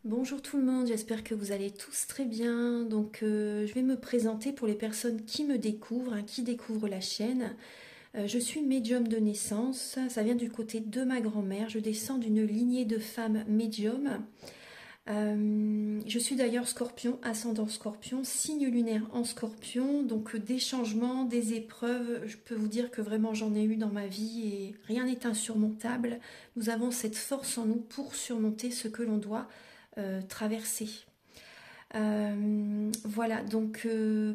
Bonjour tout le monde, j'espère que vous allez tous très bien. Je vais me présenter pour les personnes qui me découvrent, qui découvrent la chaîne. Je suis médium de naissance, ça vient du côté de ma grand-mère. Je descends d'une lignée de femmes médiums. Je suis d'ailleurs scorpion, ascendant scorpion, signe lunaire en scorpion. Donc des changements, des épreuves, je peux vous dire que vraiment j'en ai eu dans ma vie et rien n'est insurmontable. Nous avons cette force en nous pour surmonter ce que l'on doit traverser. Voilà,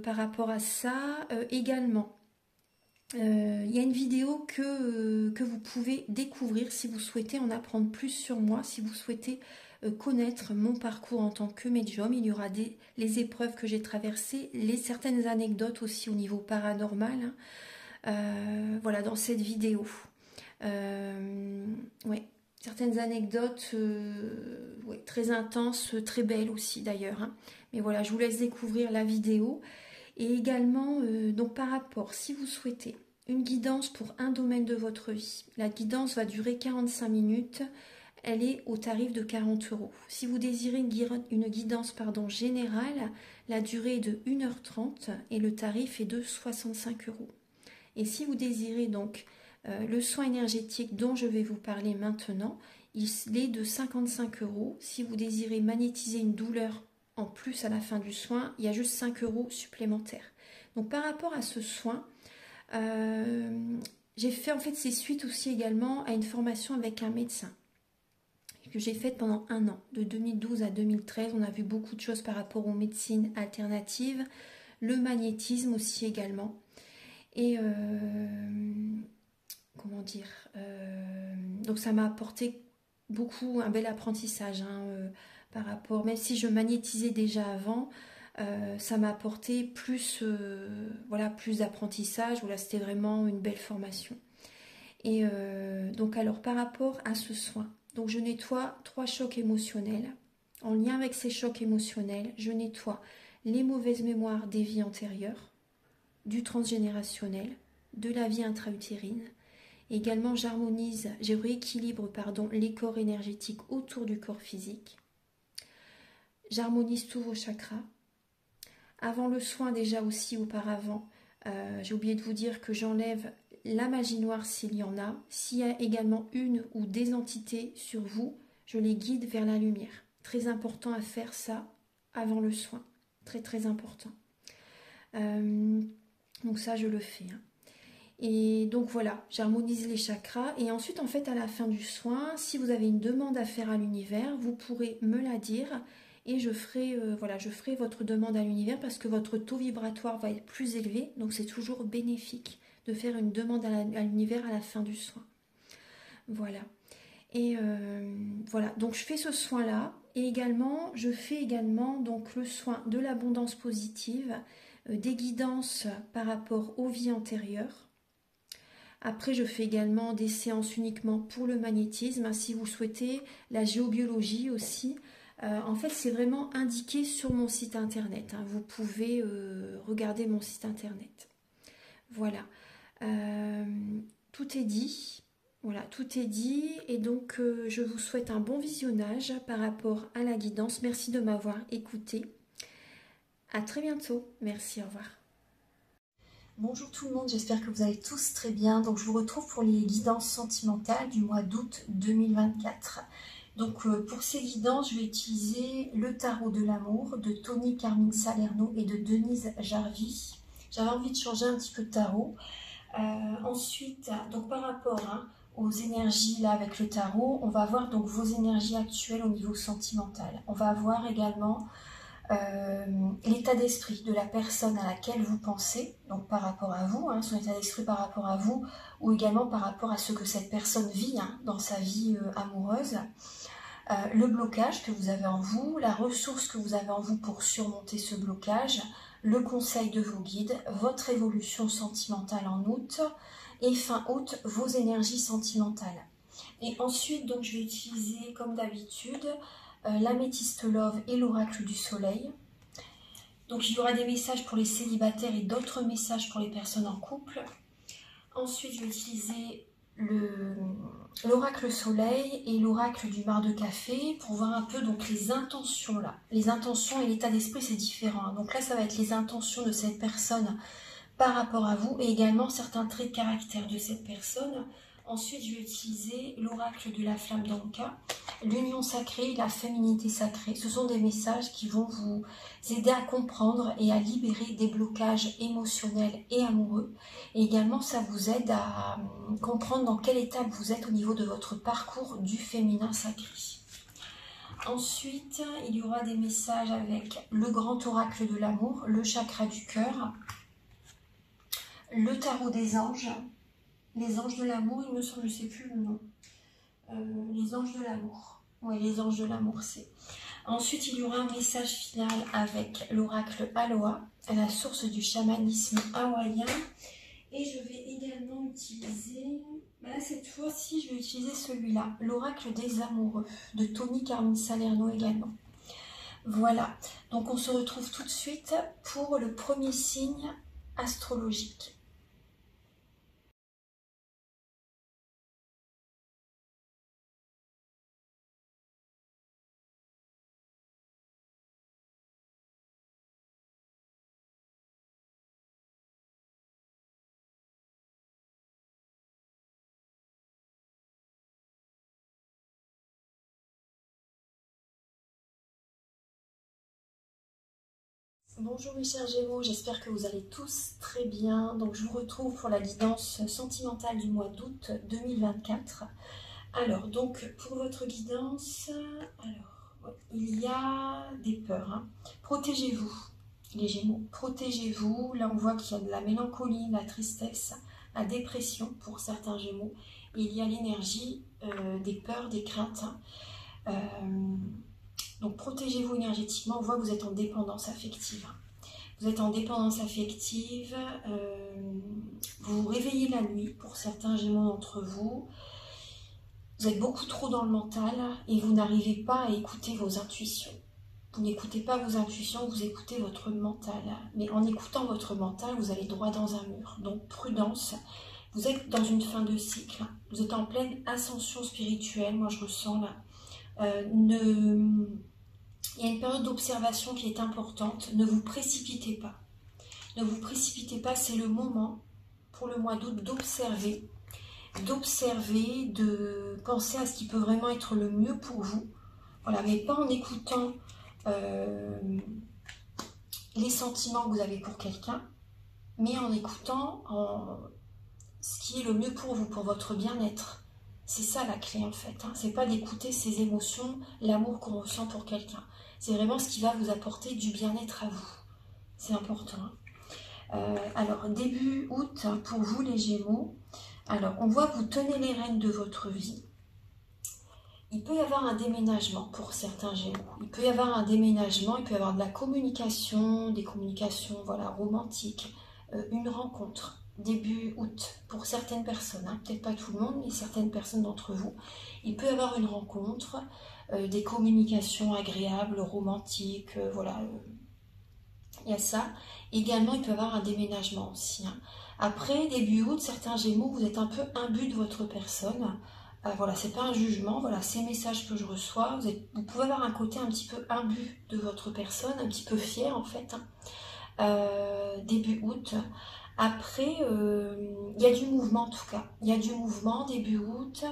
par rapport à ça, également, il y a une vidéo que vous pouvez découvrir si vous souhaitez en apprendre plus sur moi, si vous souhaitez connaître mon parcours en tant que médium. Il y aura les épreuves que j'ai traversées, certaines anecdotes aussi au niveau paranormal, voilà, dans cette vidéo. Ouais, certaines anecdotes ouais, très intenses, très belles aussi d'ailleurs. Mais voilà, je vous laisse découvrir la vidéo. Et également, donc par rapport, si vous souhaitez une guidance pour un domaine de votre vie, la guidance va durer 45 minutes. Elle est au tarif de 40 €. Si vous désirez une guidance générale, la durée est de 1h30 et le tarif est de 65 €. Et si vous désirez donc le soin énergétique dont je vais vous parler maintenant, il est de 55 €. Si vous désirez magnétiser une douleur en plus à la fin du soin, il y a juste 5 € supplémentaires. Donc par rapport à ce soin, j'ai fait en fait c'est suite aussi également à une formation avec un médecin que j'ai faite pendant un an, de 2012 à 2013. On a vu beaucoup de choses par rapport aux médecines alternatives, le magnétisme aussi également. Et comment dire, donc ça m'a apporté beaucoup, un bel apprentissage par rapport, même si je magnétisais déjà avant, ça m'a apporté plus, voilà, plus d'apprentissage. Voilà, c'était vraiment une belle formation. Et donc alors par rapport à ce soin, donc je nettoie 3 chocs émotionnels. En lien avec ces chocs émotionnels, je nettoie les mauvaises mémoires des vies antérieures, du transgénérationnel, de la vie intra-utérine. Également, je rééquilibre les corps énergétiques autour du corps physique. J'harmonise tous vos chakras. Avant le soin, déjà aussi auparavant, j'ai oublié de vous dire que j'enlève la magie noire s'il y en a. S'il y a également une ou des entités sur vous, je les guide vers la lumière. Très important à faire ça avant le soin. Très très important. Donc ça, je le fais. Et donc voilà, j'harmonise les chakras. Et ensuite, en fait, à la fin du soin, si vous avez une demande à faire à l'univers, vous pourrez me la dire. Et je ferai votre demande à l'univers parce que votre taux vibratoire va être plus élevé. Donc c'est toujours bénéfique de faire une demande à l'univers à la fin du soin. Voilà. Et voilà, donc je fais ce soin-là. Et également, je fais également donc le soin de l'abondance positive, des guidances par rapport aux vies antérieures. Après, je fais également des séances uniquement pour le magnétisme, si vous souhaitez, la géobiologie aussi. En fait, c'est vraiment indiqué sur mon site internet. Vous pouvez regarder mon site internet. Voilà. Tout est dit. Voilà, tout est dit. Et donc, je vous souhaite un bon visionnage par rapport à la guidance. Merci de m'avoir écouté. À très bientôt. Merci, au revoir. Bonjour tout le monde, j'espère que vous allez tous très bien. Donc je vous retrouve pour les guidances sentimentales du mois d'août 2024. Donc pour ces guidances, je vais utiliser le tarot de l'amour de Tony Carmine Salerno et de Denise Jarvie. J'avais envie de changer un petit peu de tarot. Ensuite, donc par rapport aux énergies là avec le tarot, on va voir donc vos énergies actuelles au niveau sentimental. On va voir également l'état d'esprit de la personne à laquelle vous pensez, donc par rapport à vous, son état d'esprit par rapport à vous, ou également par rapport à ce que cette personne vit dans sa vie amoureuse, le blocage que vous avez en vous, la ressource que vous avez en vous pour surmonter ce blocage, le conseil de vos guides, votre évolution sentimentale en août, et fin août, vos énergies sentimentales. Et ensuite, donc, je vais utiliser, comme d'habitude, l'améthyste love et l'oracle du soleil. Donc il y aura des messages pour les célibataires et d'autres messages pour les personnes en couple. Ensuite je vais utiliser l'oracle soleil et l'oracle du mar de café pour voir un peu donc les intentions là. Les intentions et l'état d'esprit c'est différent. Donc là ça va être les intentions de cette personne par rapport à vous et également certains traits de caractère de cette personne. Ensuite je vais utiliser l'oracle de la flamme d'Anka, l'union sacrée, la féminité sacrée. Ce sont des messages qui vont vous aider à comprendre et à libérer des blocages émotionnels et amoureux. Et également, ça vous aide à comprendre dans quelle étape vous êtes au niveau de votre parcours du féminin sacré. Ensuite, il y aura des messages avec le grand oracle de l'amour, le chakra du cœur, le tarot des anges, les anges de l'amour, il me semble, je ne sais plus le nom. Les anges de l'amour. Oui, les anges de l'amour, c'est. Ensuite, il y aura un message final avec l'oracle Aloha, à la source du chamanisme hawaïen. Et je vais également utiliser, cette fois-ci, je vais utiliser celui-là, l'oracle des amoureux, de Tony Carmine Salerno également. Voilà, donc on se retrouve tout de suite pour le premier signe astrologique. Bonjour mes chers Gémeaux, j'espère que vous allez tous très bien. Donc je vous retrouve pour la guidance sentimentale du mois d'août 2024. Alors donc pour votre guidance, il y a des peurs. Hein. Protégez-vous les Gémeaux, protégez-vous. Là on voit qu'il y a de la mélancolie, de la tristesse, la dépression pour certains Gémeaux. Et il y a l'énergie des peurs, des craintes. Donc protégez-vous énergétiquement, on voit que vous êtes en dépendance affective. Vous êtes en dépendance affective, vous vous réveillez la nuit pour certains Gémeaux d'entre vous. Vous êtes beaucoup trop dans le mental et vous n'arrivez pas à écouter vos intuitions. Vous n'écoutez pas vos intuitions, vous écoutez votre mental. Mais en écoutant votre mental, vous allez droit dans un mur. Donc prudence, vous êtes dans une fin de cycle. Vous êtes en pleine ascension spirituelle, moi je ressens là. Il y a une période d'observation qui est importante. Ne vous précipitez pas. Ne vous précipitez pas, c'est le moment pour le mois d'août d'observer, de penser à ce qui peut vraiment être le mieux pour vous. Voilà, mais pas en écoutant les sentiments que vous avez pour quelqu'un, mais en écoutant ce qui est le mieux pour vous, pour votre bien-être. C'est ça la clé en fait, hein. C'est pas d'écouter ses émotions, l'amour qu'on ressent pour quelqu'un. C'est vraiment ce qui va vous apporter du bien-être à vous. C'est important. Hein. Alors, début août, pour vous les Gémeaux, alors on voit que vous tenez les rênes de votre vie. Il peut y avoir un déménagement pour certains Gémeaux. Il peut y avoir un déménagement, il peut y avoir de la communication, des communications voilà, romantiques, une rencontre. Début août, pour certaines personnes, hein, peut-être pas tout le monde, mais certaines personnes d'entre vous, il peut y avoir une rencontre, des communications agréables, romantiques, voilà, il y a ça. Également, il peut y avoir un déménagement aussi. Hein. Après, début août, certains Gémeaux, vous êtes un peu imbus de votre personne. Voilà, c'est pas un jugement, voilà, ces messages que je reçois, vous pouvez avoir un côté un petit peu imbu de votre personne, un petit peu fier en fait. Hein. Début août. Après, il y a du mouvement en tout cas. Il y a du mouvement début août,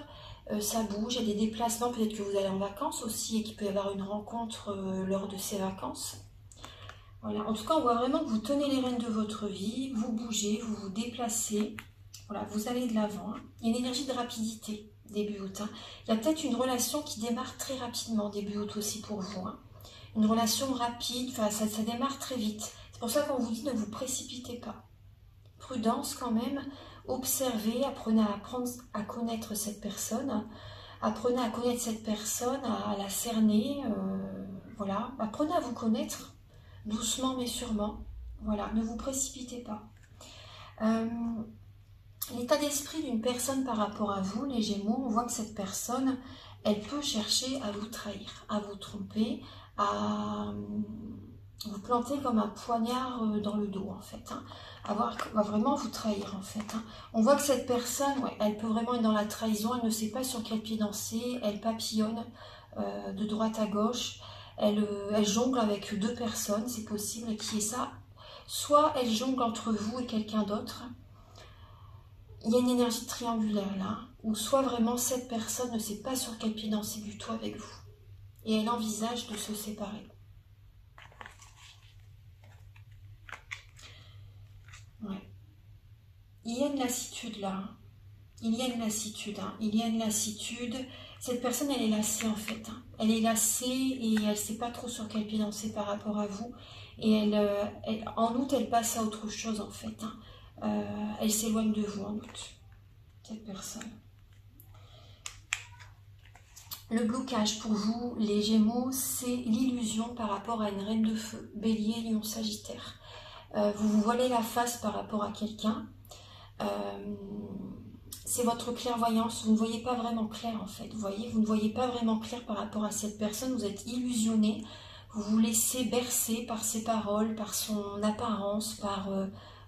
ça bouge, il y a des déplacements, peut-être que vous allez en vacances aussi et qu'il peut y avoir une rencontre lors de ces vacances. Voilà. En tout cas, on voit vraiment que vous tenez les rênes de votre vie, vous bougez, vous vous déplacez, voilà, vous allez de l'avant. Hein. Il y a une énergie de rapidité début août. Hein. Il y a peut-être une relation qui démarre très rapidement début août aussi pour vous. Hein. Une relation rapide, enfin, ça démarre très vite. C'est pour ça qu'on vous dit ne vous précipitez pas. Prudence quand même, observez, apprenez à apprendre à connaître cette personne, apprenez à connaître cette personne, à la cerner, voilà, apprenez à vous connaître doucement mais sûrement, voilà, ne vous précipitez pas. L'état d'esprit d'une personne par rapport à vous, les Gémeaux, on voit que cette personne, elle peut chercher à vous trahir, à vous tromper, à vous planter comme un poignard dans le dos en fait, hein. Va vraiment vous trahir en fait, hein. On voit que cette personne, ouais, elle peut vraiment être dans la trahison, elle ne sait pas sur quel pied danser, elle papillonne de droite à gauche, elle jongle avec deux personnes, c'est possible qu'il y ait ça. Soit elle jongle entre vous et quelqu'un d'autre, il y a une énergie triangulaire là, ou soit vraiment cette personne ne sait pas sur quel pied danser du tout avec vous, et elle envisage de se séparer. Ouais. Il y a une lassitude là, hein. Il y a une lassitude, hein. Il y a une lassitude. Cette personne, elle est lassée en fait, hein. Elle est lassée et elle ne sait pas trop sur quel pied danser par rapport à vous. Et en août, elle passe à autre chose en fait, hein. Elle s'éloigne de vous en août, cette personne. Le blocage pour vous, les Gémeaux, c'est l'illusion par rapport à une reine de feu, Bélier, Lion, Sagittaire. Vous vous voilez la face par rapport à quelqu'un. C'est votre clairvoyance, vous ne voyez pas vraiment clair en fait, vous voyez, vous ne voyez pas vraiment clair par rapport à cette personne, vous êtes illusionné, vous vous laissez bercer par ses paroles, par son apparence, par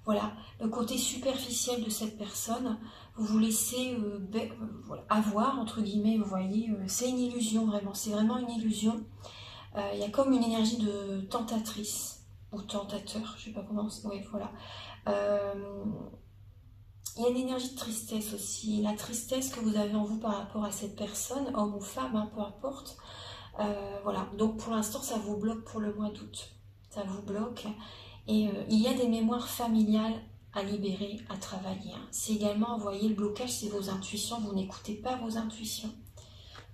voilà, le côté superficiel de cette personne, vous vous laissez voilà, avoir entre guillemets, vous voyez, c'est une illusion vraiment, c'est vraiment une illusion. Il y a comme une énergie de tentatrice, ou tentateur, je ne sais pas comment, oui voilà. Il y a une énergie de tristesse aussi, la tristesse que vous avez en vous par rapport à cette personne, homme ou femme, hein, peu importe. Voilà, donc pour l'instant ça vous bloque pour le mois d'août, ça vous bloque. Et il y a des mémoires familiales à libérer, à travailler, hein. C'est également, vous voyez, le blocage, c'est vos intuitions, vous n'écoutez pas vos intuitions.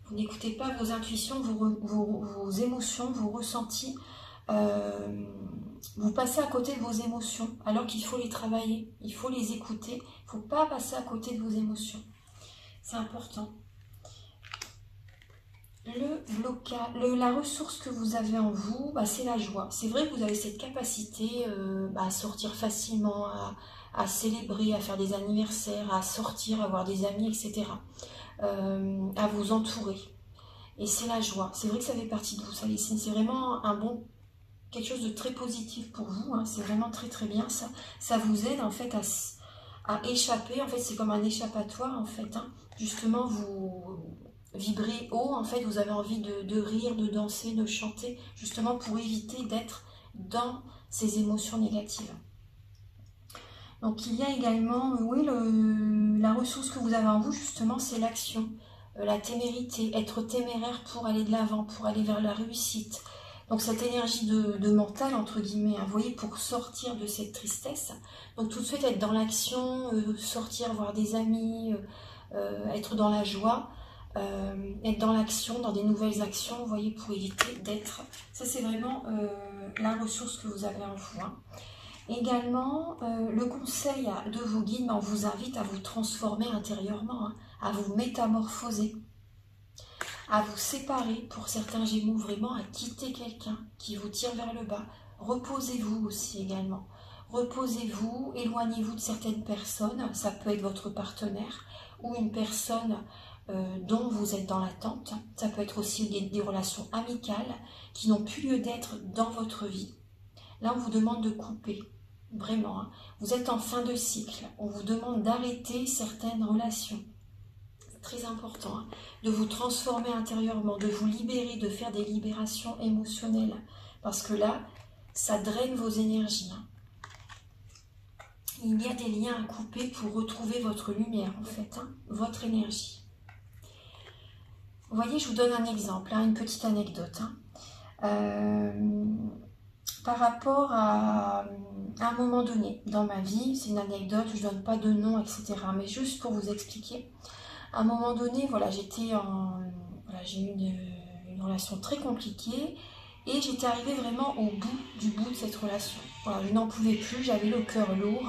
Vous n'écoutez pas vos intuitions, vos émotions, vos ressentis. Vous passez à côté de vos émotions alors qu'il faut les travailler, il faut les écouter, il ne faut pas passer à côté de vos émotions, c'est important. Le blocage, la ressource que vous avez en vous, bah, c'est la joie. C'est vrai que vous avez cette capacité à sortir facilement, à célébrer, à faire des anniversaires, à sortir, à avoir des amis, etc. À vous entourer. Et c'est la joie. C'est vrai que ça fait partie de vous, c'est vraiment un bon... quelque chose de très positif pour vous, hein. C'est vraiment très très bien, ça vous aide en fait à échapper, en fait c'est comme un échappatoire en fait, hein. Justement vous vibrez haut, en fait vous avez envie de rire, de danser, de chanter, justement pour éviter d'être dans ces émotions négatives. Donc il y a également, oui, la ressource que vous avez en vous justement, c'est l'action, la témérité, être téméraire pour aller de l'avant, pour aller vers la réussite. Donc cette énergie de mental, entre guillemets, hein, vous voyez, pour sortir de cette tristesse. Donc tout de suite être dans l'action, sortir, voir des amis, être dans la joie, être dans l'action, dans des nouvelles actions, vous voyez, pour éviter d'être... Ça c'est vraiment la ressource que vous avez en vous, hein. Également, le conseil de vos guides, on vous invite à vous transformer intérieurement, hein, à vous métamorphoser, à vous séparer, pour certains Gémeaux, vraiment à quitter quelqu'un qui vous tire vers le bas. Reposez-vous aussi également. Reposez-vous, éloignez-vous de certaines personnes, ça peut être votre partenaire ou une personne dont vous êtes dans l'attente. Ça peut être aussi des relations amicales qui n'ont plus lieu d'être dans votre vie. Là, on vous demande de couper, vraiment, hein. Vous êtes en fin de cycle, on vous demande d'arrêter certaines relations. Très important, hein, de vous transformer intérieurement, de vous libérer, de faire des libérations émotionnelles, parce que là, ça draine vos énergies, hein. Il y a des liens à couper pour retrouver votre lumière, en fait, hein, votre énergie. Vous voyez, je vous donne un exemple, hein, une petite anecdote, hein. Par rapport à un moment donné dans ma vie, c'est une anecdote, je ne donne pas de nom, etc., mais juste pour vous expliquer. À un moment donné, voilà, j'ai eu une relation très compliquée et j'étais arrivée vraiment au bout de cette relation. Voilà, je n'en pouvais plus, j'avais le cœur lourd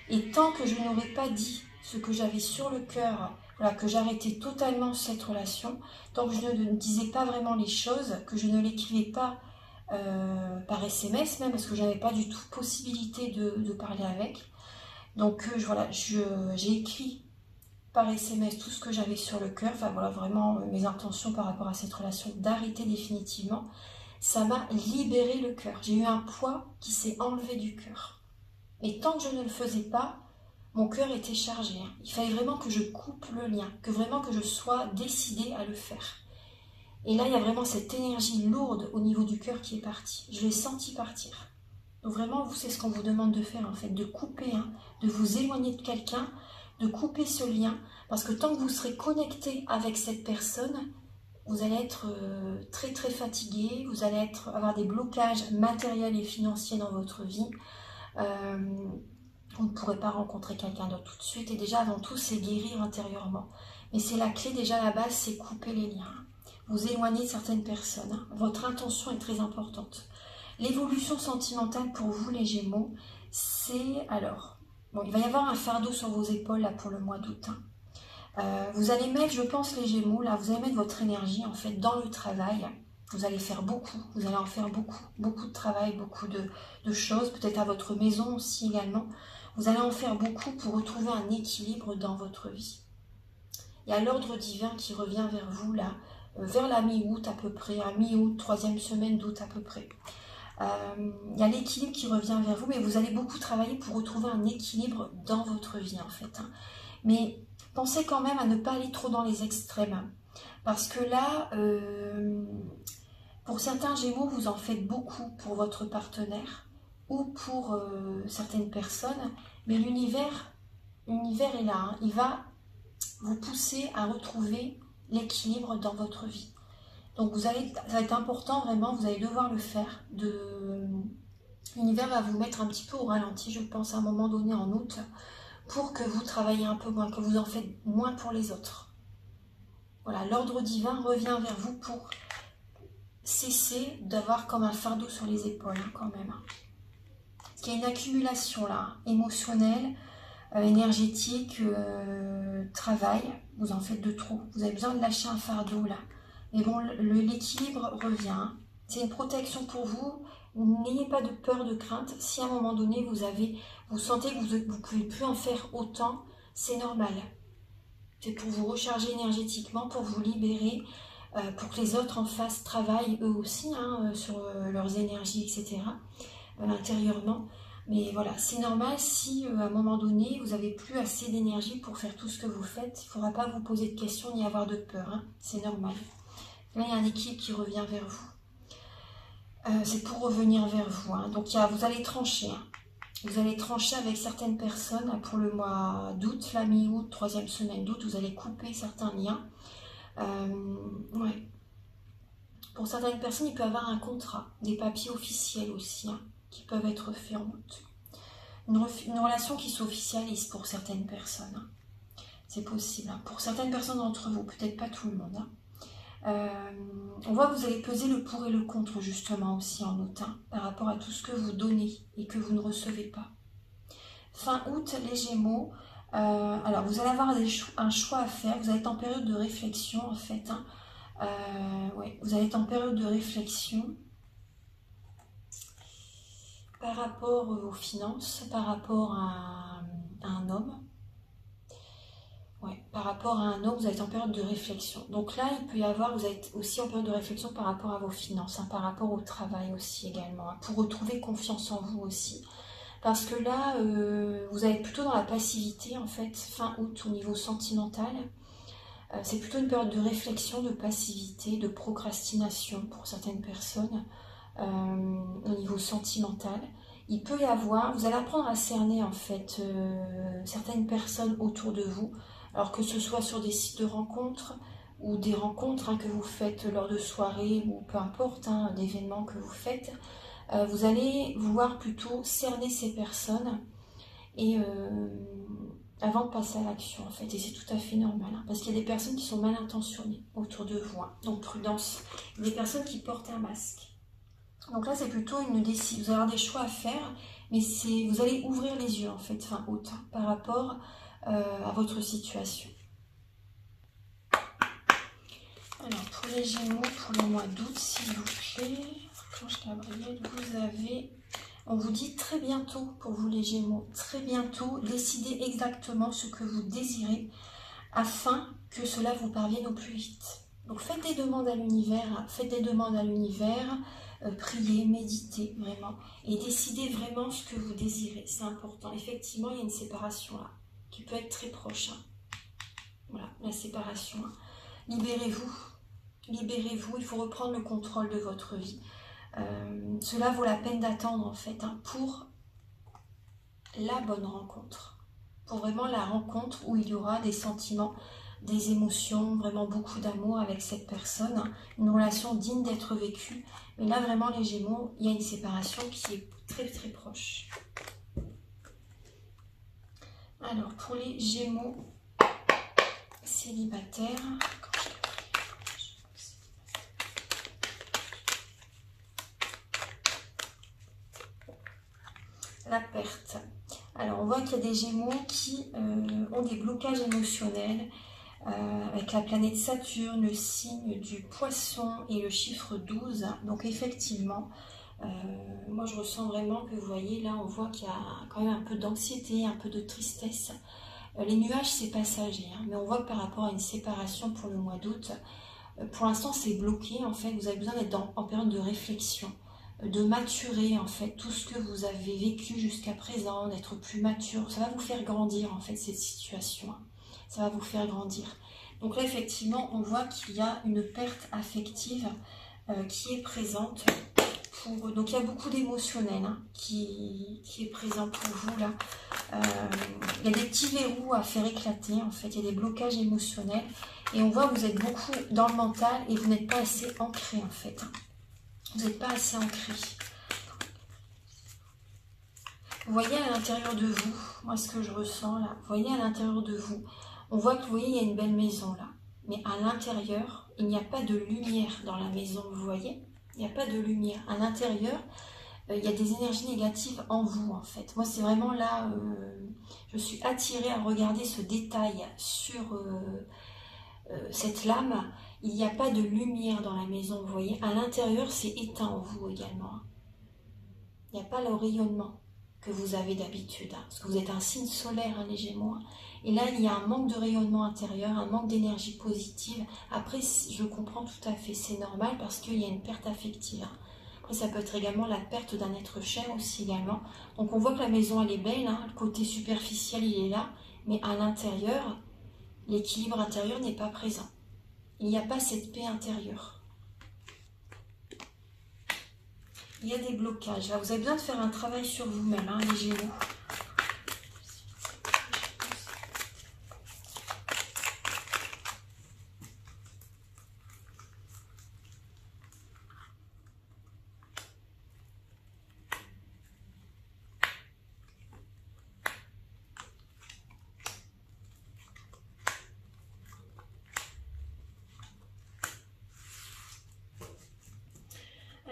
et tant que je n'aurais pas dit ce que j'avais sur le cœur, voilà, que j'arrêtais totalement cette relation, tant que je ne disais pas vraiment les choses, que je ne l'écrivais pas par SMS même, parce que je n'avais pas du tout possibilité de parler avec. Donc voilà, j'ai écrit par SMS tout ce que j'avais sur le cœur, enfin voilà, vraiment mes intentions par rapport à cette relation, d'arrêter définitivement. ça m'a libéré le cœur. J'ai eu un poids qui s'est enlevé du cœur. Et tant que je ne le faisais pas, mon cœur était chargé. Il fallait vraiment que je coupe le lien, que vraiment que je sois décidée à le faire. Et là, il y a vraiment cette énergie lourde au niveau du cœur qui est partie. Je l'ai senti partir. Donc vraiment, vous, c'est ce qu'on vous demande de faire en fait, de couper, de vous éloigner de quelqu'un, de couper ce lien, parce que tant que vous serez connecté avec cette personne, vous allez être très très fatigué, vous allez avoir des blocages matériels et financiers dans votre vie. Vous ne pourrez pas rencontrer quelqu'un d'autre tout de suite. Et déjà, avant tout, c'est guérir intérieurement. Mais c'est la clé, déjà, à la base, c'est couper les liens. Vous éloigner de certaines personnes. Votre intention est très importante. L'évolution sentimentale pour vous, les Gémeaux, c'est alors... Bon, il va y avoir un fardeau sur vos épaules là pour le mois d'août. Vous allez mettre, je pense, les Gémeaux, là, vous allez mettre votre énergie en fait dans le travail. Vous allez faire beaucoup, vous allez en faire beaucoup de travail, beaucoup de choses, peut-être à votre maison aussi également. Vous allez en faire beaucoup pour retrouver un équilibre dans votre vie. Il y a l'ordre divin qui revient vers vous là, vers la mi-août à peu près, à mi-août, 3e semaine d'août à peu près. Il y a l'équilibre qui revient vers vous, mais vous allez beaucoup travailler pour retrouver un équilibre dans votre vie en fait. Mais pensez quand même à ne pas aller trop dans les extrêmes. Parce que là, pour certains Gémeaux, vous en faites beaucoup pour votre partenaire ou pour certaines personnes. Mais l'univers est là. Il va vous pousser à retrouver l'équilibre dans votre vie. Donc ça va être important vraiment, vous allez devoir le faire. L'univers va vous mettre un petit peu au ralenti, je pense, à un moment donné en août, pour que vous travaillez un peu moins, que vous en faites moins pour les autres. Voilà, l'ordre divin revient vers vous pour cesser d'avoir comme un fardeau sur les épaules, quand même. Il y a une accumulation là, émotionnelle, énergétique, travail, vous en faites de trop. Vous avez besoin de lâcher un fardeau là. Mais bon, l'équilibre revient. C'est une protection pour vous. N'ayez pas de peur, de crainte. Si à un moment donné, vous sentez que vous ne pouvez plus en faire autant, c'est normal. C'est pour vous recharger énergétiquement, pour vous libérer, pour que les autres en face travaillent eux aussi sur leurs énergies, etc. Intérieurement. Mais voilà, c'est normal si à un moment donné, vous n'avez plus assez d'énergie pour faire tout ce que vous faites. Il ne faudra pas vous poser de questions ni avoir de peur. C'est normal. Là, il y a un équilibre qui revient vers vous. C'est pour revenir vers vous. Donc, vous allez trancher. Vous allez trancher avec certaines personnes pour le mois d'août, la mi-août, 3e semaine d'août. Vous allez couper certains liens. Ouais. Pour certaines personnes, il peut y avoir un contrat, des papiers officiels aussi, qui peuvent être faits en août. Une relation qui s'officialise pour certaines personnes. C'est possible. Pour certaines personnes d'entre vous, peut-être pas tout le monde. On voit que vous allez peser le pour et le contre justement aussi en août, par rapport à tout ce que vous donnez et que vous ne recevez pas. Fin août, les Gémeaux, alors vous allez avoir un choix à faire, vous allez être en période de réflexion en fait. Ouais, vous allez être en période de réflexion par rapport aux finances, par rapport à un homme. Ouais, par rapport à un homme, vous êtes en période de réflexion. Donc là, il peut y avoir, vous êtes aussi en période de réflexion par rapport à vos finances, par rapport au travail aussi également, pour retrouver confiance en vous aussi. Parce que là, vous allez plutôt dans la passivité, en fait, fin août au niveau sentimental. C'est plutôt une période de réflexion, de passivité, de procrastination pour certaines personnes au niveau sentimental. Il peut y avoir, vous allez apprendre à cerner en fait certaines personnes autour de vous, alors que ce soit sur des sites de rencontres ou des rencontres que vous faites lors de soirées ou peu importe, d'événements que vous faites, vous allez vouloir plutôt cerner ces personnes et avant de passer à l'action en fait, et c'est tout à fait normal, parce qu'il y a des personnes qui sont mal intentionnées autour de vous, donc prudence, des personnes qui portent un masque. Donc là c'est plutôt une décision, vous allez avoir des choix à faire, mais vous allez ouvrir les yeux en fait, fin août, par rapport à votre situation. Alors pour les Gémeaux, pour le mois d'août, s'il vous plaît, Archange Gabriel, vous avez... On vous dit très bientôt pour vous les Gémeaux, très bientôt, décidez exactement ce que vous désirez afin que cela vous parvienne au plus vite. Donc faites des demandes à l'univers, priez, méditez vraiment et décidez vraiment ce que vous désirez. C'est important. Effectivement, il y a une séparation là qui peut être très proche. Hein. Voilà, la séparation. Hein. Libérez-vous. Libérez-vous. Il faut reprendre le contrôle de votre vie. Cela vaut la peine d'attendre en fait hein, pour la bonne rencontre. Pour vraiment la rencontre où il y aura des sentiments, des émotions, vraiment beaucoup d'amour avec cette personne, hein, une relation digne d'être vécue. Mais là, vraiment, les Gémeaux, il y a une séparation qui est très très proche. Alors, pour les Gémeaux célibataires, la perte. Alors, on voit qu'il y a des Gémeaux qui ont des blocages émotionnels, avec la planète Saturne, le signe du poisson et le chiffre 12. Donc effectivement, moi je ressens vraiment que vous voyez, là on voit qu'il y a quand même un peu d'anxiété, un peu de tristesse. Les nuages c'est passager, hein, mais on voit que par rapport à une séparation pour le mois d'août, pour l'instant c'est bloqué en fait, vous avez besoin d'être en période de réflexion, de maturer en fait tout ce que vous avez vécu jusqu'à présent, d'être plus mature. Ça va vous faire grandir en fait cette situation. Ça va vous faire grandir. Donc là, effectivement, on voit qu'il y a une perte affective qui est présente. Donc il y a beaucoup d'émotionnel hein, qui est présent pour vous là. Il y a des petits verrous à faire éclater en fait. Il y a des blocages émotionnels. Et on voit que vous êtes beaucoup dans le mental et vous n'êtes pas assez ancré en fait. Vous n'êtes pas assez ancré. Vous voyez à l'intérieur de vous, moi ce que je ressens là, vous voyez à l'intérieur de vous, on voit que vous voyez il y a une belle maison là, mais à l'intérieur, il n'y a pas de lumière dans la maison, vous voyez, il n'y a pas de lumière. À l'intérieur, il y a des énergies négatives en vous en fait. Moi c'est vraiment là, je suis attirée à regarder ce détail sur cette lame. Il n'y a pas de lumière dans la maison, vous voyez, à l'intérieur c'est éteint en vous également. Il n'y a pas le rayonnement que vous avez d'habitude, hein, parce que vous êtes un signe solaire, hein, les Gémeaux. Hein. Et là, il y a un manque de rayonnement intérieur, un manque d'énergie positive. Après, je comprends tout à fait, c'est normal parce qu'il y a une perte affective. Hein. Après, ça peut être également la perte d'un être cher aussi également. Donc, on voit que la maison, elle est belle, hein, le côté superficiel, il est là, mais à l'intérieur, l'équilibre intérieur n'est pas présent. Il n'y a pas cette paix intérieure. Il y a des blocages. Là, vous avez besoin de faire un travail sur vous-même, hein, les Gémeaux.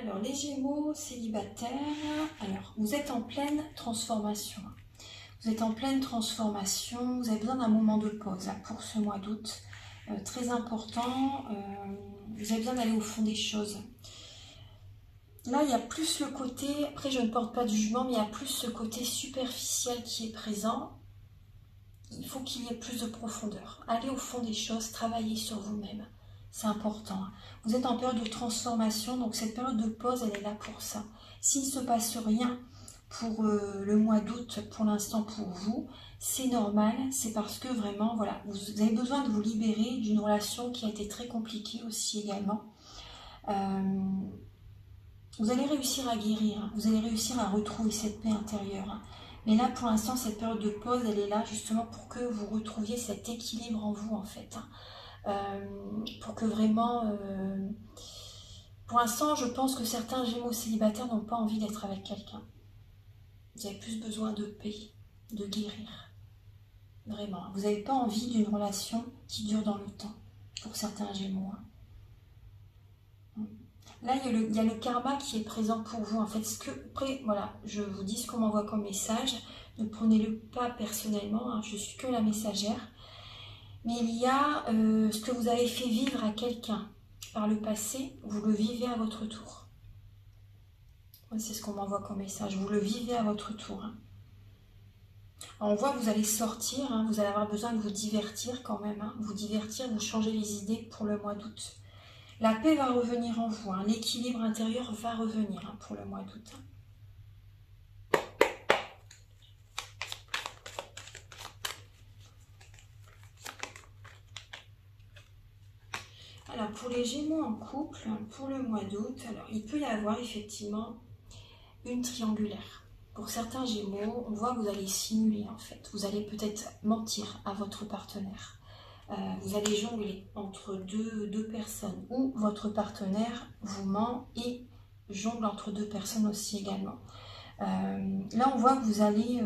Alors, les Gémeaux célibataires, alors, vous êtes en pleine transformation. Vous êtes en pleine transformation, vous avez besoin d'un moment de pause hein, pour ce mois d'août. Très important, vous avez besoin d'aller au fond des choses. Là, il y a plus le côté, après je ne porte pas de jugement, mais il y a plus ce côté superficiel qui est présent. Il faut qu'il y ait plus de profondeur. Allez au fond des choses, travaillez sur vous-même. C'est important. Vous êtes en période de transformation, donc cette période de pause, elle est là pour ça. S'il ne se passe rien pour le mois d'août, pour l'instant pour vous, c'est normal. C'est parce que vraiment, voilà, vous avez besoin de vous libérer d'une relation qui a été très compliquée aussi également. Vous allez réussir à guérir, hein. Vous allez réussir à retrouver cette paix intérieure. Hein. Mais là, pour l'instant, cette période de pause, elle est là justement pour que vous retrouviez cet équilibre en vous, en fait. Hein. Pour que vraiment... pour l'instant, je pense que certains Gémeaux célibataires n'ont pas envie d'être avec quelqu'un. Vous avez plus besoin de paix, de guérir. Vraiment. Vous n'avez pas envie d'une relation qui dure dans le temps, pour certains Gémeaux. Hein. Là, il y a le karma qui est présent pour vous. En fait, après, voilà, je vous dis ce qu'on m'envoie comme message. Ne prenez-le pas personnellement. Hein, je suis que la messagère. Mais il y a ce que vous avez fait vivre à quelqu'un par le passé, vous le vivez à votre tour. C'est ce qu'on m'envoie comme message, vous le vivez à votre tour. Hein. Alors, on voit que vous allez sortir, hein, vous allez avoir besoin de vous divertir quand même, hein, vous divertir, vous changer les idées pour le mois d'août. La paix va revenir en vous, hein. L'équilibre intérieur va revenir, hein, pour le mois d'août. Alors, pour les Gémeaux en couple, pour le mois d'août, alors il peut y avoir effectivement une triangulaire. Pour certains Gémeaux, on voit que vous allez simuler en fait. Vous allez peut-être mentir à votre partenaire. Vous allez jongler entre deux personnes ou votre partenaire vous ment et jongle entre deux personnes aussi également. Là, on voit que vous allez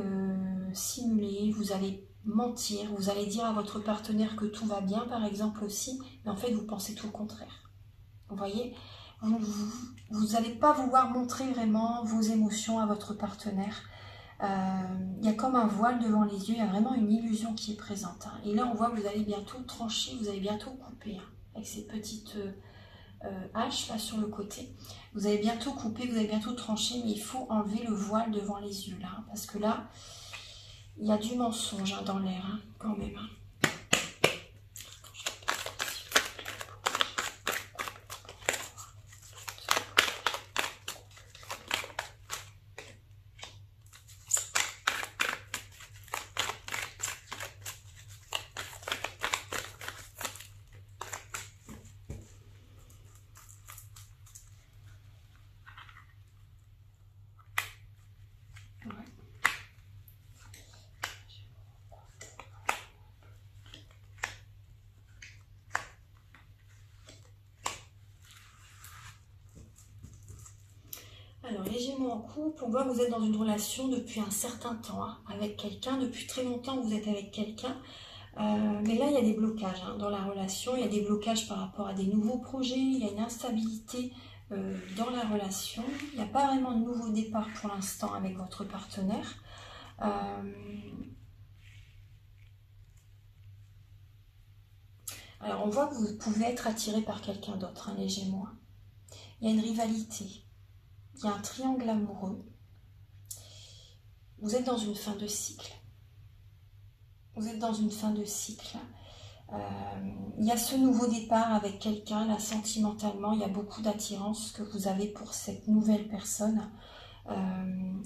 simuler, vous allez mentir, vous allez dire à votre partenaire que tout va bien par exemple aussi, mais en fait vous pensez tout le contraire. Vous voyez, vous n'allez pas vouloir montrer vraiment vos émotions à votre partenaire. Il y a comme un voile devant les yeux, il y a vraiment une illusion qui est présente, hein. Et là on voit que vous allez bientôt trancher, vous allez bientôt couper, hein, avec ces petites haches là sur le côté. Vous allez bientôt couper, vous allez bientôt trancher, mais il faut enlever le voile devant les yeux là, hein, parce que là il y a du mensonge, hein, dans l'air, hein, quand même, hein. Alors, les Gémeaux en couple, on voit que vous êtes dans une relation depuis un certain temps, hein, avec quelqu'un. Depuis très longtemps, vous êtes avec quelqu'un. Mais là, il y a des blocages, hein, dans la relation. Il y a des blocages par rapport à des nouveaux projets. Il y a une instabilité dans la relation. Il n'y a pas vraiment de nouveau départ pour l'instant avec votre partenaire. Alors, on voit que vous pouvez être attiré par quelqu'un d'autre, hein, les Gémeaux. Il y a une rivalité. Il y a un triangle amoureux. Vous êtes dans une fin de cycle. Vous êtes dans une fin de cycle. Il y a ce nouveau départ avec quelqu'un, là, sentimentalement. Il y a beaucoup d'attirance que vous avez pour cette nouvelle personne.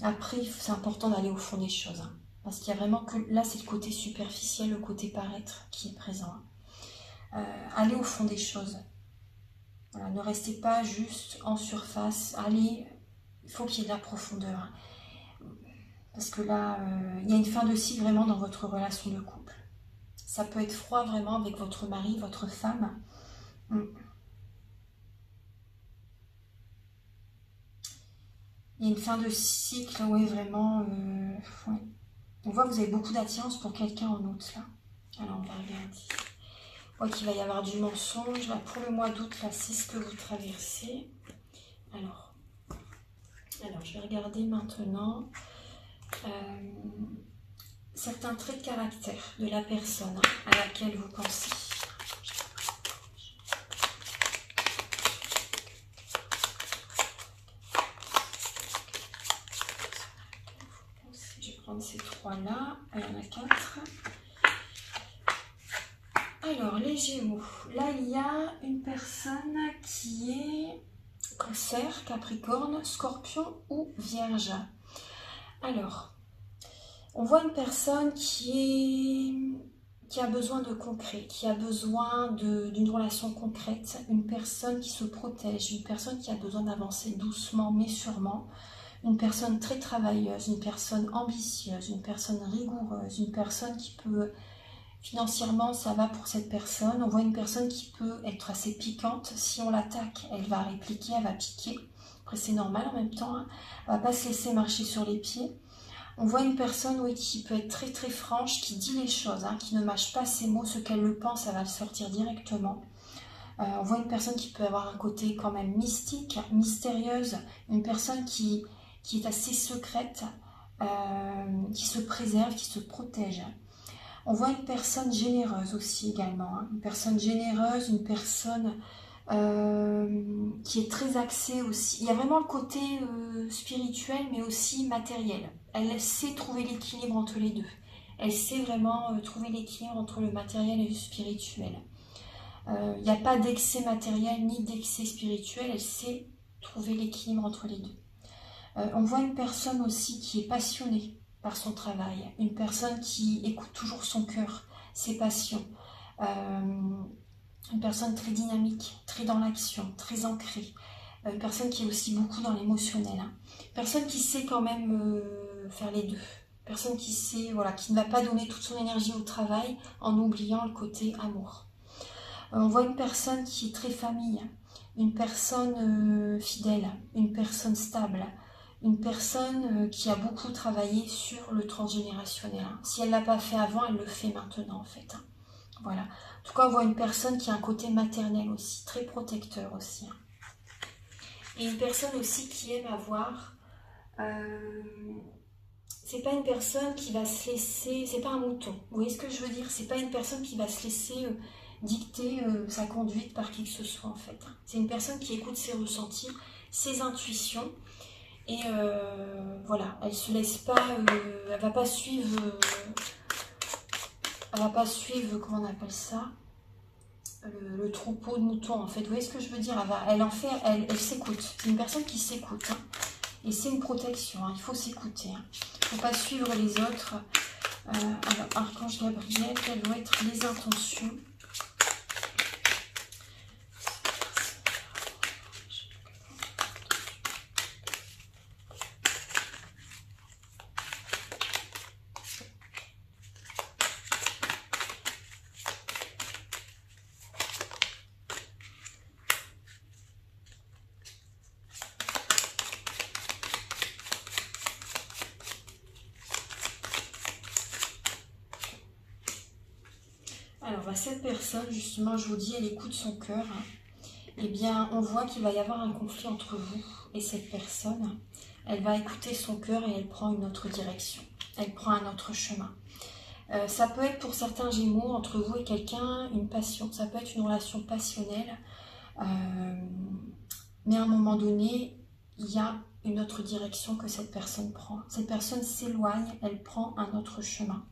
Après, c'est important d'aller au fond des choses, hein, parce qu'il y a vraiment que... Là, c'est le côté superficiel, le côté paraître qui est présent. Allez au fond des choses. Voilà, ne restez pas juste en surface. Allez... Il faut qu'il y ait de la profondeur, hein. Parce que là, il y a une fin de cycle vraiment dans votre relation de couple. Ça peut être froid vraiment avec votre mari, votre femme. Il y a une fin de cycle, oui, vraiment. Ouais. On voit que vous avez beaucoup d'attirance pour quelqu'un en août, là. Alors, on va regarder. On voit qu'il va y avoir du mensonge. Là, pour le mois d'août, là, c'est ce que vous traversez. Alors, je vais regarder maintenant certains traits de caractère de la personne à laquelle vous pensez. Je vais prendre ces trois-là. Il y en a 4. Alors, les Gémeaux. Là, il y a une personne qui est Cancer, Capricorne, Scorpion ou Vierge. Alors, on voit une personne qui a besoin de concret, qui a besoin d'une relation concrète, une personne qui se protège, une personne qui a besoin d'avancer doucement mais sûrement, une personne très travailleuse, une personne ambitieuse, une personne rigoureuse, une personne qui peut... Financièrement, ça va pour cette personne. On voit une personne qui peut être assez piquante. Si on l'attaque, elle va répliquer, elle va piquer. Après, c'est normal en même temps, hein. Elle ne va pas se laisser marcher sur les pieds. On voit une personne, oui, qui peut être très très franche, qui dit les choses, hein, qui ne mâche pas ses mots. Ce qu'elle le pense, elle va le sortir directement. On voit une personne qui peut avoir un côté quand même mystique, mystérieuse. Une personne qui est assez secrète, qui se préserve, qui se protège. On voit une personne généreuse aussi également, hein. Une personne généreuse, une personne qui est très axée aussi. Il y a vraiment le côté spirituel mais aussi matériel. Elle sait trouver l'équilibre entre les deux. Elle sait vraiment trouver l'équilibre entre le matériel et le spirituel. Il n'y a pas d'excès matériel ni d'excès spirituel, elle sait trouver l'équilibre entre les deux. On voit une personne aussi qui est passionnée par son travail, une personne qui écoute toujours son cœur, ses passions, une personne très dynamique, très dans l'action, très ancrée, une personne qui est aussi beaucoup dans l'émotionnel, hein. Personne qui sait quand même faire les deux, personne qui sait, voilà, qui ne va pas donner toute son énergie au travail en oubliant le côté amour. On voit une personne qui est très famille, une personne fidèle, une personne stable, une personne qui a beaucoup travaillé sur le transgénérationnel. Si elle ne l'a pas fait avant, elle le fait maintenant en fait. Voilà. En tout cas, on voit une personne qui a un côté maternel aussi, très protecteur aussi. Et une personne aussi qui aime avoir... c'est pas une personne qui va se laisser... C'est pas un mouton. Vous voyez ce que je veux dire? C'est pas une personne qui va se laisser dicter sa conduite par qui que ce soit en fait. C'est une personne qui écoute ses ressentis, ses intuitions. Et voilà, elle se laisse pas, elle va pas suivre, comment on appelle ça, le troupeau de moutons en fait. Vous voyez ce que je veux dire? Elle s'écoute. C'est une personne qui s'écoute, hein. Et c'est une protection, hein. Il faut s'écouter, hein. Il ne faut pas suivre les autres. Alors, Archange Gabriel, quelles vont être les intentions? Alors, à cette personne, justement, je vous dis, elle écoute son cœur, hein. Eh bien, on voit qu'il va y avoir un conflit entre vous et cette personne. Elle va écouter son cœur et elle prend une autre direction. Elle prend un autre chemin. Ça peut être pour certains Gémeaux, entre vous et quelqu'un, une passion. Ça peut être une relation passionnelle. Mais à un moment donné, il y a une autre direction que cette personne prend. Cette personne s'éloigne, elle prend un autre chemin.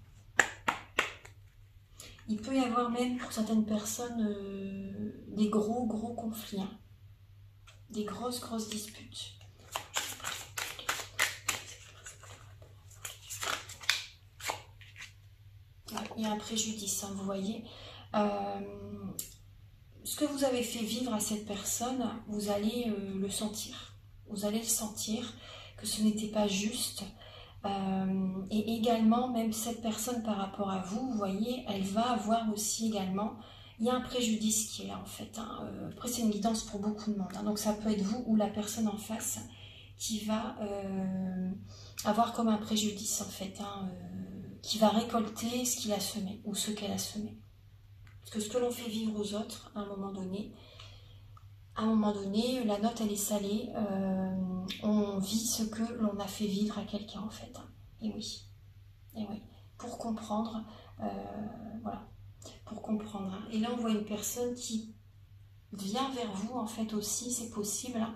Il peut y avoir même pour certaines personnes des gros conflits, hein. Des grosses disputes. Il y a un préjudice, hein, vous voyez. Ce que vous avez fait vivre à cette personne, vous allez le sentir. Vous allez le sentir que ce n'était pas juste. Et également, même cette personne par rapport à vous, vous voyez, elle va avoir aussi également, il y a un préjudice qui est là en fait, hein. Après, c'est une guidance pour beaucoup de monde, hein. Donc ça peut être vous ou la personne en face qui va avoir comme un préjudice en fait, hein, qui va récolter ce qu'il a semé ou ce qu'elle a semé. Parce que ce que l'on fait vivre aux autres, à un moment donné, la note elle est salée, on vit ce que l'on a fait vivre à quelqu'un en fait. Et oui, pour comprendre, voilà, pour comprendre, hein. Et là on voit une personne qui vient vers vous en fait aussi, c'est possible, hein,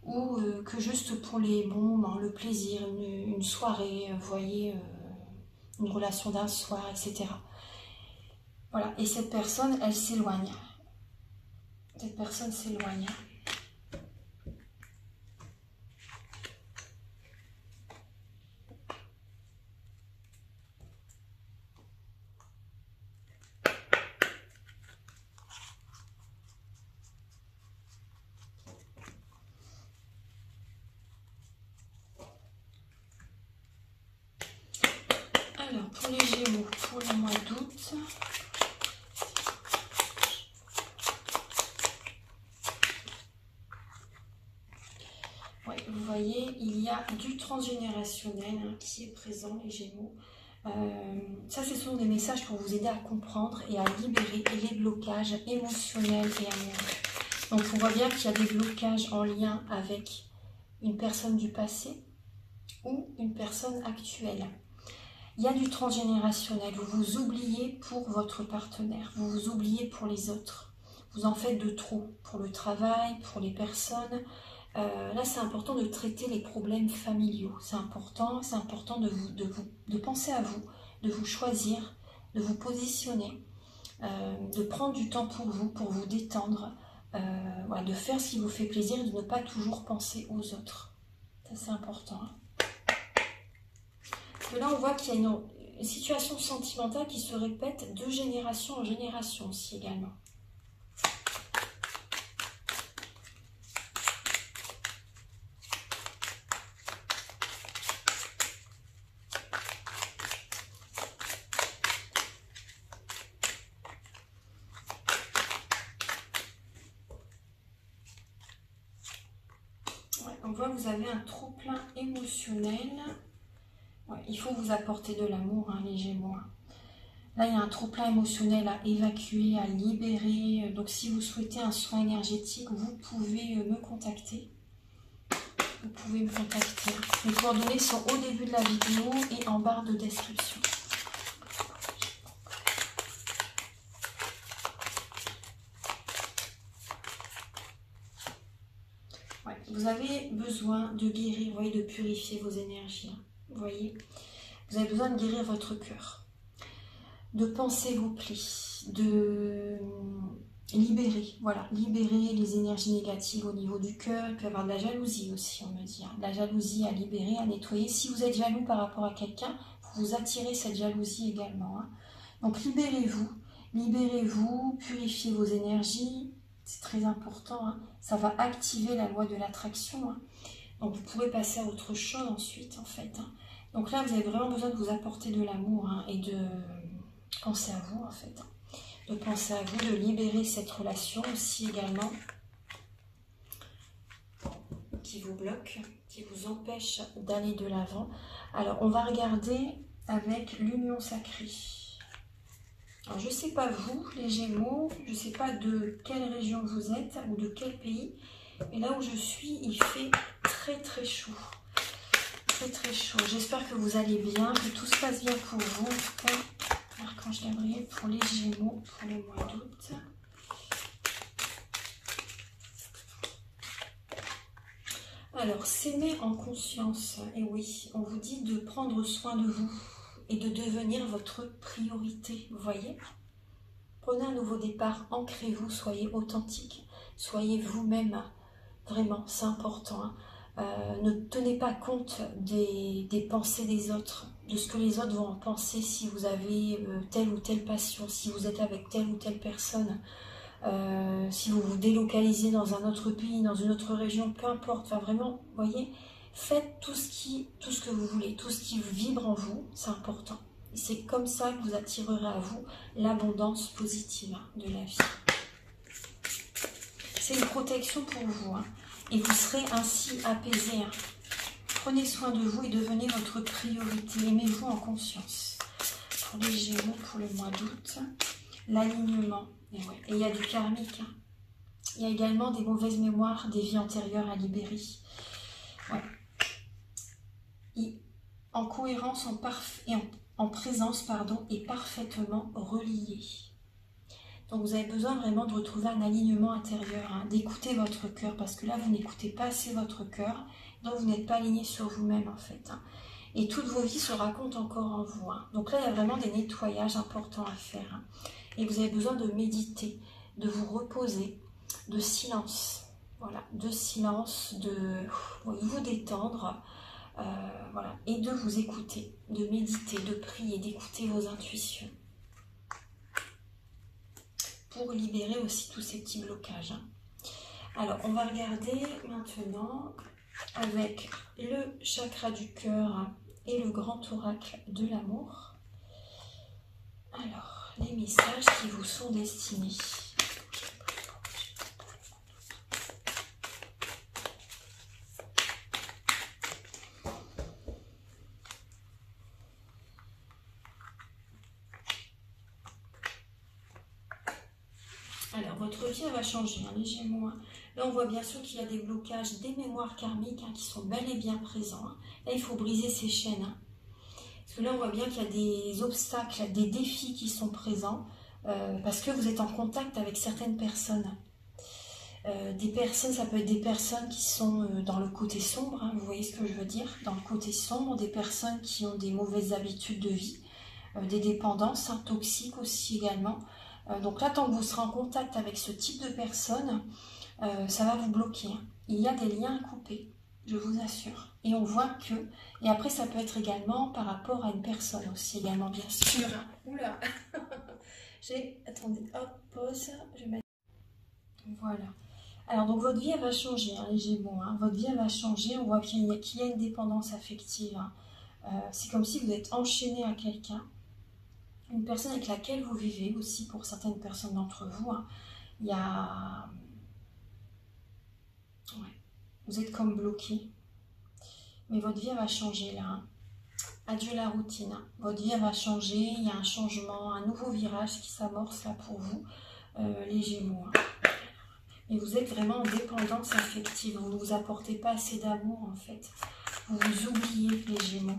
ou que juste pour les bons moments, le plaisir, une soirée, vous voyez, une relation d'un soir, etc. Voilà, et cette personne, elle s'éloigne. Cette personne s'éloigne. Alors, pour les Gémeaux, pour le mois d'août... Ouais, vous voyez, il y a du transgénérationnel, hein, qui est présent, les Gémeaux. Ça, ce sont des messages pour vous aider à comprendre et à libérer les blocages émotionnels et amoureux. Donc, on voit bien qu'il y a des blocages en lien avec une personne du passé ou une personne actuelle. Il y a du transgénérationnel. Vous vous oubliez pour votre partenaire. Vous vous oubliez pour les autres. Vous en faites de trop pour le travail, pour les personnes. Là, c'est important de traiter les problèmes familiaux. C'est important de penser à vous, de vous choisir, de vous positionner. de prendre du temps pour vous détendre, voilà, de faire ce qui vous fait plaisir et de ne pas toujours penser aux autres. Ça, c'est important. Hein. Parce que là, on voit qu'il y a une situation sentimentale qui se répète de génération en génération aussi également. On voit que vous avez un trop-plein émotionnel. Ouais, il faut vous apporter de l'amour, hein, les Gémeaux. Hein. Là, il y a un trop-plein émotionnel à évacuer, à libérer. Donc, si vous souhaitez un soin énergétique, vous pouvez me contacter. Vous pouvez me contacter. Les coordonnées sont au début de la vidéo et en barre de description. Ouais, vous avez besoin de guérir, vous voyez, de purifier vos énergies. Hein, vous voyez, vous avez besoin de guérir votre cœur, de penser vos plis, de libérer, voilà, libérer les énergies négatives au niveau du cœur. Il peut y avoir de la jalousie aussi, on me dit, hein, de la jalousie à libérer, à nettoyer. Si vous êtes jaloux par rapport à quelqu'un, vous attirez cette jalousie également. Hein. Donc libérez-vous, purifiez vos énergies, c'est très important. Hein. Ça va activer la loi de l'attraction. Hein. Donc vous pourrez passer à autre chose ensuite, en fait. Hein. Donc là, vous avez vraiment besoin de vous apporter de l'amour, hein, et de penser à vous, en fait. Hein. De penser à vous, de libérer cette relation aussi également qui vous bloque, qui vous empêche d'aller de l'avant. Alors, on va regarder avec l'union sacrée. Alors, je ne sais pas vous, les Gémeaux, je ne sais pas de quelle région vous êtes ou de quel pays, mais là où je suis, il fait très très chaud. Très très chaud. J'espère que vous allez bien, que tout se passe bien pour vous. En tout cas, Archange Gabriel pour les Gémeaux pour le mois d'août. Alors, s'aimer en conscience. Et oui, on vous dit de prendre soin de vous et de devenir votre priorité. Vous voyez? Prenez un nouveau départ, ancrez-vous, soyez authentique, soyez vous-même. Vraiment, c'est important. Hein. Ne tenez pas compte des pensées des autres, de ce que les autres vont en penser si vous avez telle ou telle passion, si vous êtes avec telle ou telle personne, si vous vous délocalisez dans un autre pays, dans une autre région, peu importe. Enfin, vraiment, vous voyez, faites tout ce que vous voulez, tout ce qui vibre en vous, c'est important. C'est comme ça que vous attirerez à vous l'abondance positive, hein, de la vie. C'est une protection pour vous, hein, et vous serez ainsi apaisé. Hein. Prenez soin de vous et devenez votre priorité. Aimez-vous en conscience. Pour les Gémeaux, pour le mois d'août, l'alignement. Et ouais. Et il y a du karmique. Hein. Il y a également des mauvaises mémoires, des vies antérieures à libérer. Ouais. Et en cohérence, en présence, pardon, et parfaitement relié. Donc vous avez besoin vraiment de retrouver un alignement intérieur, hein, d'écouter votre cœur, parce que là vous n'écoutez pas assez votre cœur, donc vous n'êtes pas aligné sur vous-même en fait. Hein. Et toutes vos vies se racontent encore en vous. Hein. Donc là il y a vraiment des nettoyages importants à faire. Hein. Et vous avez besoin de méditer, de vous reposer, de silence. Voilà, de silence, de vous détendre, voilà, et de vous écouter, de méditer, de prier, d'écouter vos intuitions. Pour libérer aussi tous ces petits blocages. Hein. Alors, on va regarder maintenant avec le chakra du cœur et le grand oracle de l'amour. Alors, les messages qui vous sont destinés. Alors, votre vie va changer, hein, les Gémeaux. Hein. Là, on voit bien sûr qu'il y a des blocages, des mémoires karmiques, hein, qui sont bel et bien présents. Hein. Là, il faut briser ces chaînes. Hein. Parce que là, on voit bien qu'il y a des obstacles, des défis qui sont présents, parce que vous êtes en contact avec certaines personnes. Des personnes, ça peut être des personnes qui sont dans le côté sombre, hein, vous voyez ce que je veux dire, dans le côté sombre, des personnes qui ont des mauvaises habitudes de vie, des dépendances, hein, toxiques aussi également. Donc là, tant que vous serez en contact avec ce type de personne, ça va vous bloquer. Il y a des liens à couper, je vous assure. Et on voit que... Et après, ça peut être également par rapport à une personne aussi, également, bien sûr. Oula. Attendez, hop, pause. Je vais mettre... Voilà. Alors, donc, votre vie, elle va changer, hein, les Gémeaux. Hein. Votre vie, elle va changer. On voit qu'il y a une dépendance affective. Hein. C'est comme si vous êtes enchaîné à quelqu'un. Une personne avec laquelle vous vivez aussi, pour certaines personnes d'entre vous. Hein. Il y a... Ouais. Vous êtes comme bloqué. Mais votre vie, elle va changer, là. Hein. Adieu la routine. Hein. Votre vie, elle va changer. Il y a un changement, un nouveau virage qui s'amorce, là, pour vous, les Gémeaux. Hein. Et vous êtes vraiment en dépendance affective. Vous ne vous apportez pas assez d'amour, en fait. Vous vous oubliez, les Gémeaux.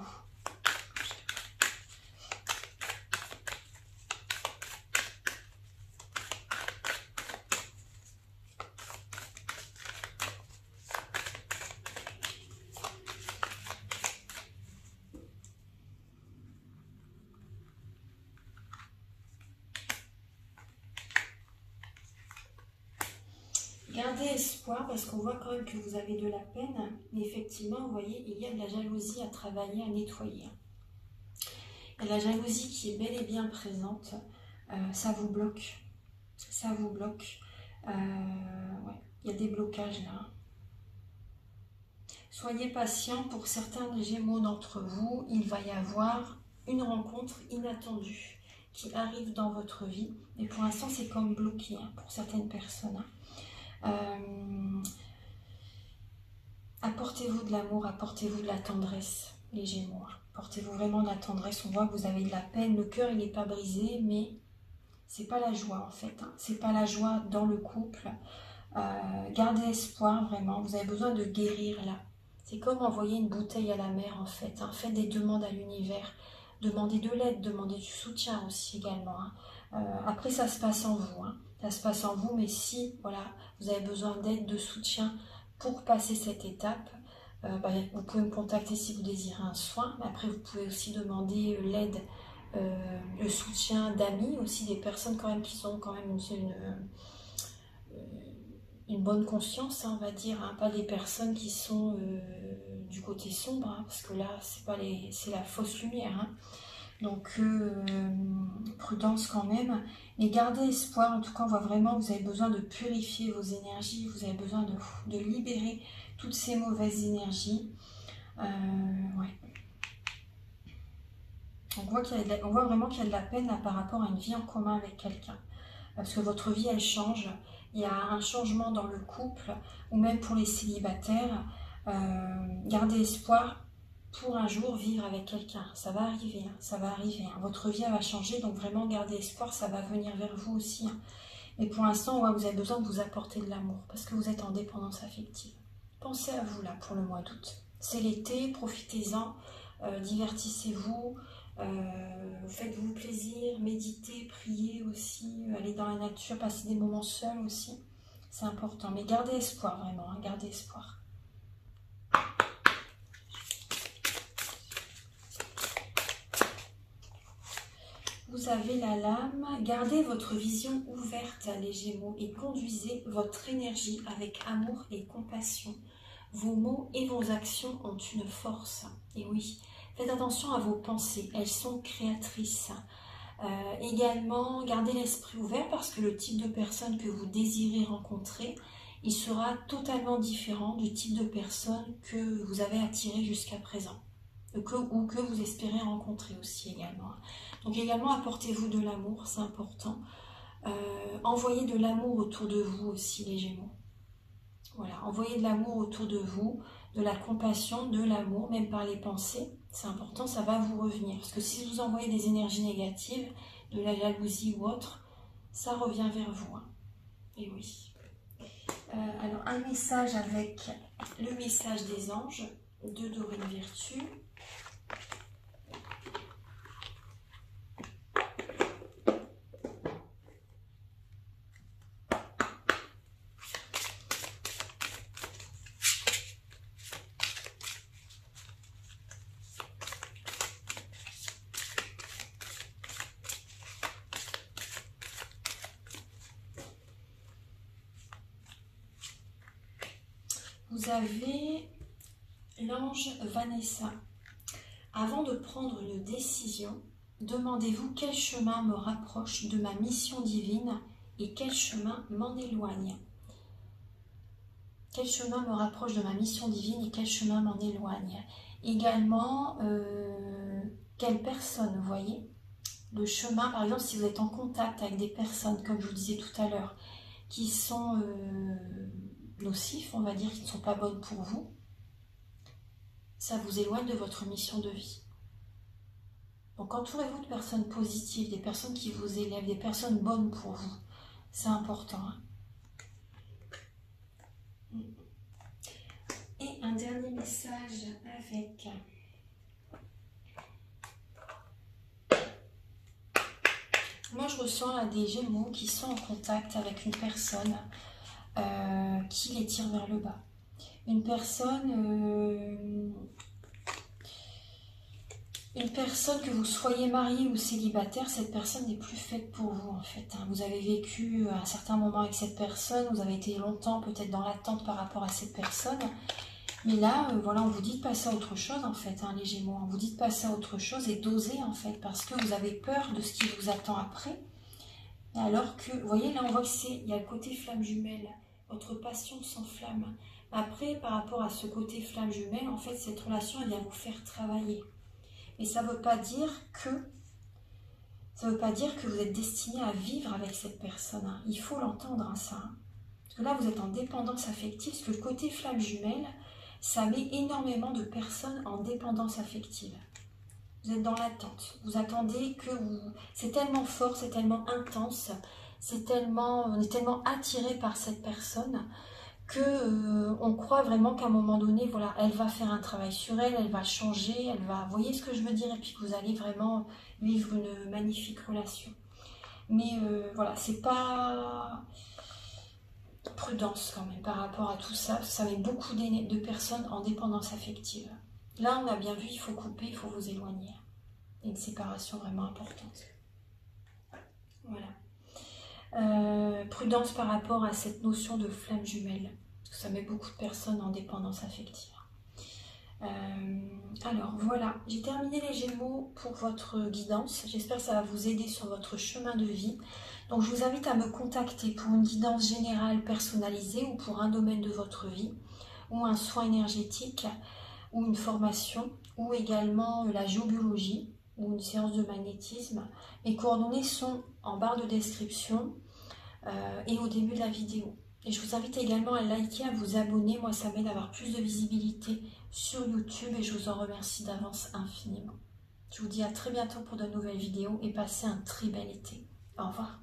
Gardez espoir parce qu'on voit quand même que vous avez de la peine. Mais effectivement, vous voyez, il y a de la jalousie à travailler, à nettoyer. Il y a de la jalousie qui est bel et bien présente. Ça vous bloque. Ça vous bloque. Ouais, il y a des blocages là. Soyez patient. Pour certains Gémeaux d'entre vous, il va y avoir une rencontre inattendue qui arrive dans votre vie. Et pour l'instant, c'est comme bloqué hein, pour certaines personnes. Apportez-vous de l'amour, apportez-vous de la tendresse, les Gémeaux. Apportez-vous vraiment de la tendresse. On voit que vous avez de la peine. Le cœur, il n'est pas brisé, mais c'est pas la joie en fait. Hein. C'est pas la joie dans le couple. Gardez espoir vraiment. Vous avez besoin de guérir là. C'est comme envoyer une bouteille à la mer en fait. Hein. Faites des demandes à l'univers. Demandez de l'aide, demandez du soutien aussi également. Hein. Après, ça se passe en vous. Hein. Ça se passe en vous, mais si voilà, vous avez besoin d'aide, de soutien pour passer cette étape, vous pouvez me contacter si vous désirez un soin. Mais après, vous pouvez aussi demander l'aide, le soutien d'amis, aussi des personnes quand même qui ont quand même une bonne conscience, hein, on va dire, hein, pas des personnes qui sont du côté sombre, hein, parce que là, c'est la fausse lumière. Hein. Donc, prudence quand même. Mais gardez espoir. En tout cas, on voit vraiment que vous avez besoin de purifier vos énergies. Vous avez besoin de libérer toutes ces mauvaises énergies. Ouais. On voit vraiment qu'il y a de la peine là, par rapport à une vie en commun avec quelqu'un. Parce que votre vie, elle change. Il y a un changement dans le couple, ou même pour les célibataires. Gardez espoir pour un jour vivre avec quelqu'un. Ça va arriver, hein, ça va arriver. Hein. Votre vie, elle va changer, donc vraiment gardez espoir, ça va venir vers vous aussi. Hein. Mais pour l'instant, ouais, vous avez besoin de vous apporter de l'amour, parce que vous êtes en dépendance affective. Pensez à vous là pour le mois d'août. C'est l'été, profitez-en, divertissez-vous. Faites-vous plaisir, méditez, priez aussi, allez dans la nature, passez des moments seuls aussi, c'est important. Mais gardez espoir vraiment, hein, gardez espoir. Vous avez la lame, gardez votre vision ouverte les Gémeaux et conduisez votre énergie avec amour et compassion. Vos mots et vos actions ont une force, et oui. Faites attention à vos pensées, elles sont créatrices. Également, gardez l'esprit ouvert parce que le type de personne que vous désirez rencontrer, il sera totalement différent du type de personne que vous avez attiré jusqu'à présent. Ou que vous espérez rencontrer aussi également. Donc également, apportez-vous de l'amour, c'est important. Envoyez de l'amour autour de vous aussi, les Gémeaux. Voilà, envoyez de l'amour autour de vous, de la compassion, de l'amour, même par les pensées. C'est important, ça va vous revenir. Parce que si vous envoyez des énergies négatives, de la jalousie ou autre, ça revient vers vous. Hein. Et oui. Alors, un message avec le message des anges de Dorine Virtue. vous avez l'ange Vanessa. Avant de prendre une décision, demandez-vous quel chemin me rapproche de ma mission divine et quel chemin m'en éloigne. Quel chemin me rapproche de ma mission divine et quel chemin m'en éloigne. Également, quelle personne, vous voyez, le chemin, par exemple, si vous êtes en contact avec des personnes, comme je vous disais tout à l'heure, qui sont nocifs, on va dire, qui ne sont pas bonnes pour vous, ça vous éloigne de votre mission de vie. Donc entourez-vous de personnes positives, des personnes qui vous élèvent, des personnes bonnes pour vous. C'est important. Hein. Et un dernier message avec... Moi, je ressens là des Gémeaux qui sont en contact avec une personne qui les tire vers le bas. Une personne que vous soyez marié ou célibataire, cette personne n'est plus faite pour vous en fait. Hein. Vous avez vécu un certain moment avec cette personne, vous avez été longtemps peut-être dans l'attente par rapport à cette personne. Mais là, voilà, on vous dit de passer à autre chose en fait, hein, les Gémeaux. On vous dit de passer à autre chose et d'oser en fait, parce que vous avez peur de ce qui vous attend après. Alors que, vous voyez, là on voit que il y a le côté flamme jumelle, votre passion s'enflamme. Après, par rapport à ce côté flamme jumelle, en fait, cette relation, elle vient vous faire travailler. Mais ça ne veut pas dire que vous êtes destiné à vivre avec cette personne. Hein. Il faut l'entendre, hein, ça. Hein. Parce que là, vous êtes en dépendance affective, parce que le côté flamme jumelle, ça met énormément de personnes en dépendance affective. Vous êtes dans l'attente. Vous attendez que vous... C'est tellement fort, c'est tellement intense, on est tellement attiré par cette personne que on croit vraiment qu'à un moment donné, voilà, elle va faire un travail sur elle, elle va changer, elle va... Vous voyez ce que je veux dire? Et puis que vous allez vraiment vivre une magnifique relation. Mais voilà, c'est pas... Prudence quand même par rapport à tout ça, ça met beaucoup de personnes en dépendance affective. Là, on a bien vu, il faut couper, il faut vous éloigner. Il y a une séparation vraiment importante. Voilà. Prudence par rapport à cette notion de flamme jumelle, parce que ça met beaucoup de personnes en dépendance affective. Alors voilà, j'ai terminé les Gémeaux pour votre guidance. J'espère que ça va vous aider sur votre chemin de vie. Donc je vous invite à me contacter pour une guidance générale personnalisée ou pour un domaine de votre vie, ou un soin énergétique, ou une formation, ou également la géobiologie, ou une séance de magnétisme. Mes coordonnées sont en barre de description et au début de la vidéo. Et je vous invite également à liker, à vous abonner. Moi, ça m'aide à avoir plus de visibilité sur YouTube et je vous en remercie d'avance infiniment. Je vous dis à très bientôt pour de nouvelles vidéos et passez un très bel été. Au revoir.